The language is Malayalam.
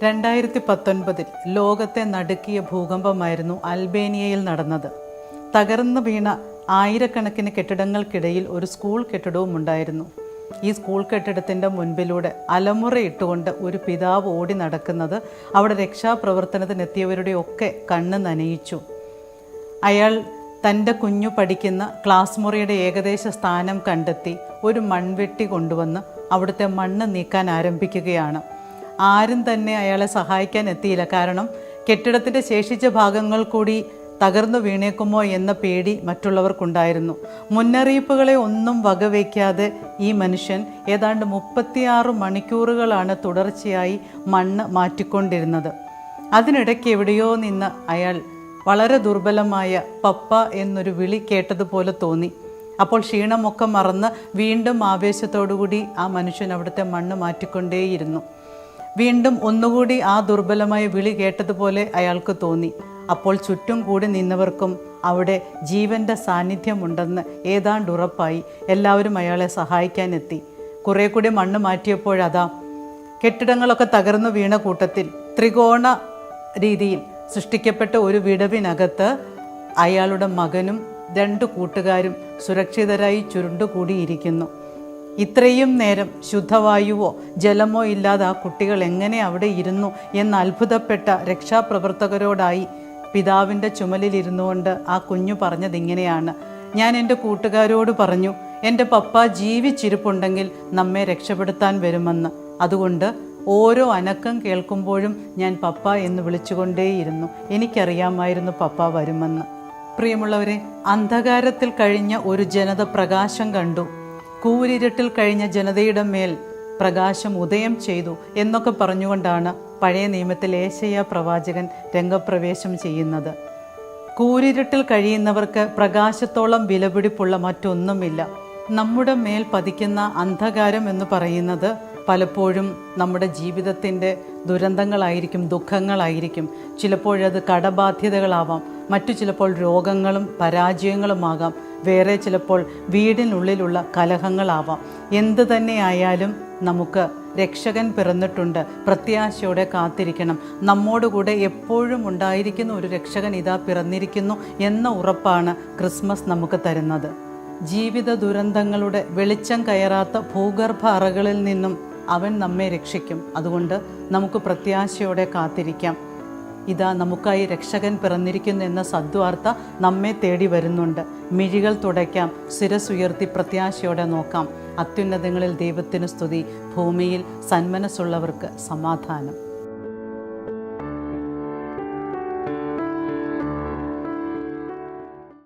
2019 ലോകത്തെ നടുക്കിയ ഭൂകമ്പമായിരുന്നു അൽബേനിയയിൽ നടന്നത്. തകർന്നു വീണ ആയിരക്കണക്കിന് കെട്ടിടങ്ങൾക്കിടയിൽ ഒരു സ്കൂൾ കെട്ടിടവും ഉണ്ടായിരുന്നു. ഈ സ്കൂൾ കെട്ടിടത്തിൻ്റെ മുൻപിലൂടെ അലമുറയിട്ടുകൊണ്ട് ഒരു പിതാവ് ഓടി നടക്കുന്നത് അവിടെ രക്ഷാപ്രവർത്തനത്തിനെത്തിയവരുടെയൊക്കെ കണ്ണ് നനയിച്ചു. അയാൾ തൻ്റെ കുഞ്ഞു പഠിക്കുന്ന ക്ലാസ് മുറിയുടെ ഏകദേശ സ്ഥാനം കണ്ടെത്തി ഒരു മൺവെട്ടി കൊണ്ടുവന്ന് അവിടുത്തെ മണ്ണ് നീക്കാൻ ആരംഭിക്കുകയാണ്. ആരും തന്നെ അയാളെ സഹായിക്കാൻ എത്തിയില്ല. കാരണം കെട്ടിടത്തിൻ്റെ ശേഷിച്ച ഭാഗങ്ങൾ കൂടി തകർന്നു വീണേക്കുമോ എന്ന പേടി മറ്റുള്ളവർക്കുണ്ടായിരുന്നു. മുന്നറിയിപ്പുകളെ ഒന്നും വകവയ്ക്കാതെ ഈ മനുഷ്യൻ ഏതാണ്ട് 36 മണിക്കൂറുകളാണ് തുടർച്ചയായി മണ്ണ് മാറ്റിക്കൊണ്ടിരുന്നത്. അതിനിടയ്ക്ക് എവിടെയോ നിന്ന് അയാൾ വളരെ ദുർബലമായ പപ്പ എന്നൊരു വിളി കേട്ടതുപോലെ തോന്നി. അപ്പോൾ ക്ഷീണമൊക്കെ മറന്ന് വീണ്ടും ആവേശത്തോടുകൂടി ആ മനുഷ്യൻ അവിടുത്തെ മണ്ണ് മാറ്റിക്കൊണ്ടേയിരുന്നു. വീണ്ടും ഒന്നുകൂടി ആ ദുർബലമായ വിളി കേട്ടതുപോലെ അയാൾക്ക് തോന്നി. അപ്പോൾ ചുറ്റും കൂടി നിന്നവർക്കും അവിടെ ജീവൻ്റെ സാന്നിധ്യമുണ്ടെന്ന് ഏതാണ്ട് ഉറപ്പായി. എല്ലാവരും അയാളെ സഹായിക്കാനെത്തി. കുറേ കൂടി മണ്ണ് മാറ്റിയപ്പോഴതാ കെട്ടിടങ്ങളൊക്കെ തകർന്നു വീണ കൂട്ടത്തിൽ ത്രികോണ രീതിയിൽ സൃഷ്ടിക്കപ്പെട്ട ഒരു വിടവിനകത്ത് അയാളുടെ മകനും 2 കൂട്ടുകാരും സുരക്ഷിതരായി ചുരുണ്ടുകൂടിയിരിക്കുന്നു. ഇത്രയും നേരം ശുദ്ധവായുവോ ജലമോ ഇല്ലാതെ ആ കുട്ടികൾ എങ്ങനെ അവിടെ ഇരുന്നു എന്ന് അത്ഭുതപ്പെട്ട രക്ഷാപ്രവർത്തകരോടായി പിതാവിൻ്റെ ചുമലിലിരുന്നു കൊണ്ട് ആ കുഞ്ഞു പറഞ്ഞതിങ്ങനെയാണ്: ഞാൻ എൻ്റെ കൂട്ടുകാരോട് പറഞ്ഞു, എൻ്റെ പപ്പ ജീവിച്ചിരിപ്പുണ്ടെങ്കിൽ നമ്മെ രക്ഷപ്പെടുത്താൻ വരുമെന്ന്. അതുകൊണ്ട് ഓരോ അനക്കം കേൾക്കുമ്പോഴും ഞാൻ പപ്പ എന്ന് വിളിച്ചുകൊണ്ടേയിരുന്നു. എനിക്കറിയാമായിരുന്നു പപ്പ വരുമെന്ന്. പ്രിയമുള്ളവരെ, അന്ധകാരത്തിൽ കഴിഞ്ഞ ഒരു ജനത പ്രകാശം കണ്ടു. കൂരിരുട്ടിൽ കഴിഞ്ഞ ജനതയുടെ മേൽ പ്രകാശം ഉദയം ചെയ്തു എന്നൊക്കെ പറഞ്ഞുകൊണ്ടാണ് പഴയ നിയമത്തിൽ ഏശയ്യാ പ്രവാചകൻ രംഗപ്രവേശം ചെയ്യുന്നത്. കൂരിരുട്ടിൽ കഴിയുന്നവർക്ക് പ്രകാശത്തോളം വിലപിടിപ്പുള്ള മറ്റൊന്നുമില്ല. നമ്മുടെ മേൽ പതിക്കുന്ന അന്ധകാരം എന്ന് പറയുന്നത് പലപ്പോഴും നമ്മുടെ ജീവിതത്തിൻ്റെ ദുരന്തങ്ങളായിരിക്കും, ദുഃഖങ്ങളായിരിക്കും. ചിലപ്പോഴത് കടബാധ്യതകളാവാം, മറ്റു ചിലപ്പോൾ രോഗങ്ങളും പരാജയങ്ങളുമാകാം, വേറെ ചിലപ്പോൾ വീടിനുള്ളിലുള്ള കലഹങ്ങളാവാം. എന്തു തന്നെയായാലും നമുക്ക് രക്ഷകൻ പിറന്നിട്ടുണ്ട്. പ്രത്യാശയോടെ കാത്തിരിക്കണം. നമ്മോടുകൂടെ എപ്പോഴും ഉണ്ടായിരിക്കുന്ന ഒരു രക്ഷകൻ ഇതാ പിറന്നിരിക്കുന്നു എന്ന ഉറപ്പാണ് ക്രിസ്മസ് നമുക്ക് തരുന്നത്. ജീവിത ദുരന്തങ്ങളുടെ വെളിച്ചം കയറാത്ത ഭൂഗർഭ അറകളിൽ നിന്നും അവൻ നമ്മെ രക്ഷിക്കും. അതുകൊണ്ട് നമുക്ക് പ്രത്യാശയോടെ കാത്തിരിക്കാം. ഇതാ നമുക്കായി രക്ഷകൻ പിറന്നിരിക്കുന്നു എന്ന സദ്വാർത്ത നമ്മെ തേടി വരുന്നുണ്ട്. മിഴികൾ തുടയ്ക്കാം, ശിരസുയർത്തി പ്രത്യാശയോടെ നോക്കാം. അത്യുന്നതങ്ങളിൽ ദൈവത്തിന് സ്തുതി, ഭൂമിയിൽ സന്മനസ്സുള്ളവർക്ക് സമാധാനം.